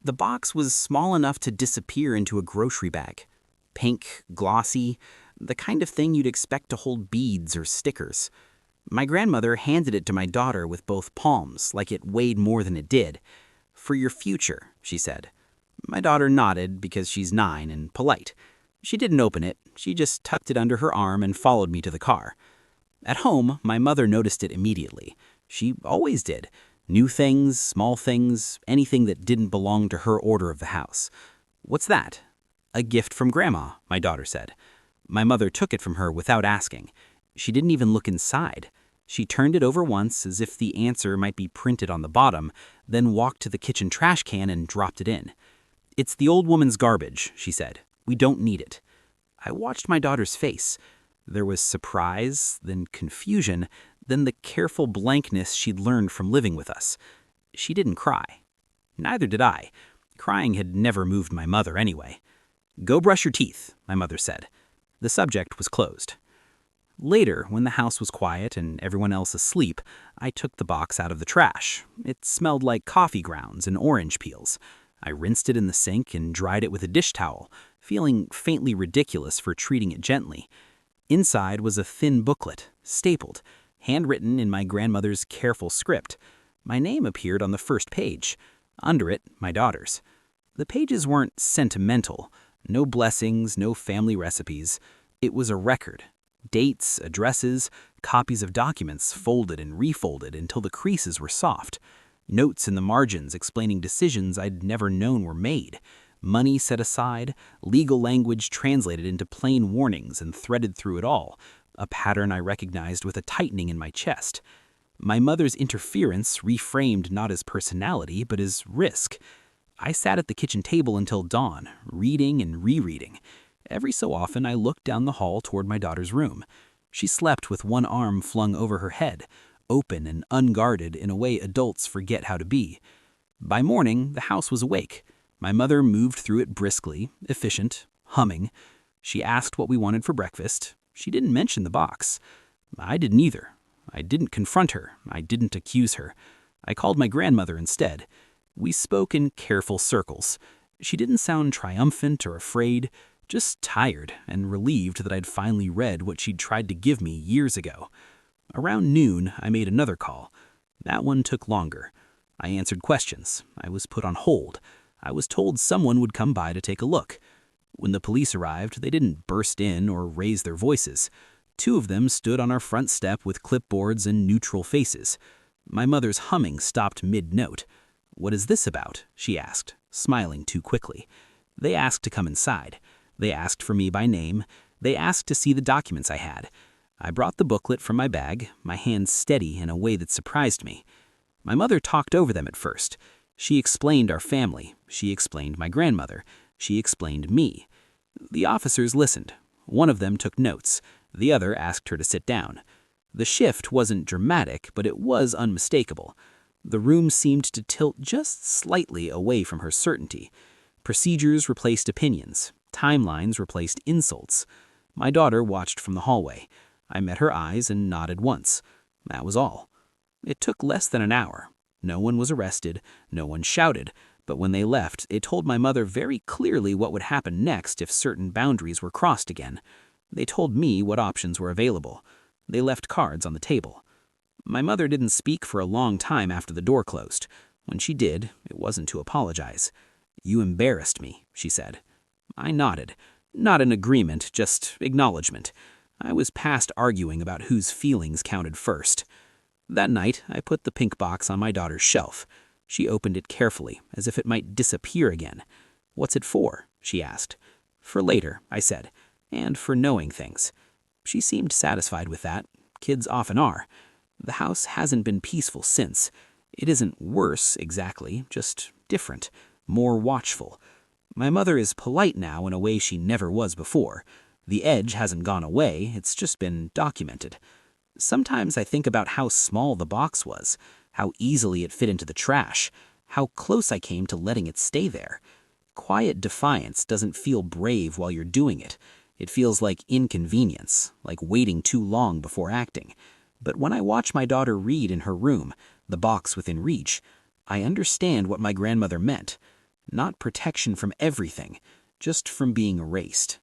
The box was small enough to disappear into a grocery bag. Pink, glossy, the kind of thing you'd expect to hold beads or stickers. My grandmother handed it to my daughter with both palms, like it weighed more than it did. "For your future," she said. My daughter nodded because she's 9 and polite. She didn't open it, she just tucked it under her arm and followed me to the car. At home, my mother noticed it immediately. She always did. New things, small things, anything that didn't belong to her order of the house. "What's that?" "A gift from Grandma," my daughter said. My mother took it from her without asking. She didn't even look inside. She turned it over once as if the answer might be printed on the bottom, then walked to the kitchen trash can and dropped it in. "It's the old woman's garbage," she said. "We don't need it." I watched my daughter's face. There was surprise, then confusion, then the careful blankness she'd learned from living with us. She didn't cry. Neither did I. Crying had never moved my mother anyway. "Go brush your teeth," my mother said. The subject was closed. Later, when the house was quiet and everyone else asleep, I took the box out of the trash. It smelled like coffee grounds and orange peels. I rinsed it in the sink and dried it with a dish towel, feeling faintly ridiculous for treating it gently. Inside was a thin booklet, stapled, handwritten in my grandmother's careful script. My name appeared on the first page. Under it, my daughter's. The pages weren't sentimental. No blessings, no family recipes. It was a record. Dates, addresses, copies of documents folded and refolded until the creases were soft. Notes in the margins explaining decisions I'd never known were made. Money set aside, legal language translated into plain warnings and threaded through it all, a pattern I recognized with a tightening in my chest. My mother's interference reframed not as personality, but as risk. I sat at the kitchen table until dawn, reading and rereading. Every so often I looked down the hall toward my daughter's room. She slept with one arm flung over her head, open and unguarded in a way adults forget how to be. By morning, the house was awake. My mother moved through it briskly, efficient, humming. She asked what we wanted for breakfast. She didn't mention the box. I didn't either. I didn't confront her. I didn't accuse her. I called my grandmother instead. We spoke in careful circles. She didn't sound triumphant or afraid, just tired and relieved that I'd finally read what she'd tried to give me years ago. Around noon, I made another call. That one took longer. I answered questions. I was put on hold. I was told someone would come by to take a look. When the police arrived, they didn't burst in or raise their voices. 2 of them stood on our front step with clipboards and neutral faces. My mother's humming stopped mid-note. "What is this about?" she asked, smiling too quickly. They asked to come inside. They asked for me by name. They asked to see the documents I had. I brought the booklet from my bag, my hands steady in a way that surprised me. My mother talked over them at first. She explained our family. She explained my grandmother. She explained me. The officers listened. One of them took notes. The other asked her to sit down. The shift wasn't dramatic, but it was unmistakable. The room seemed to tilt just slightly away from her certainty. Procedures replaced opinions. Timelines replaced insults. My daughter watched from the hallway. I met her eyes and nodded once. That was all. It took less than an hour. No one was arrested. No one shouted. But when they left, it told my mother very clearly what would happen next if certain boundaries were crossed again. They told me what options were available. They left cards on the table. My mother didn't speak for a long time after the door closed. When she did, it wasn't to apologize. "You embarrassed me," she said. I nodded. Not an agreement, just acknowledgement. I was past arguing about whose feelings counted first. That night, I put the pink box on my daughter's shelf. She opened it carefully, as if it might disappear again. "What's it for?" she asked. "For later," I said, "and for knowing things." She seemed satisfied with that. Kids often are. The house hasn't been peaceful since. It isn't worse, exactly, just different, more watchful. My mother is polite now in a way she never was before. The edge hasn't gone away, it's just been documented. Sometimes I think about how small the box was, how easily it fit into the trash, how close I came to letting it stay there. Quiet defiance doesn't feel brave while you're doing it. It feels like inconvenience, like waiting too long before acting. But when I watch my daughter read in her room, the box within reach, I understand what my grandmother meant. Not protection from everything, just from being erased.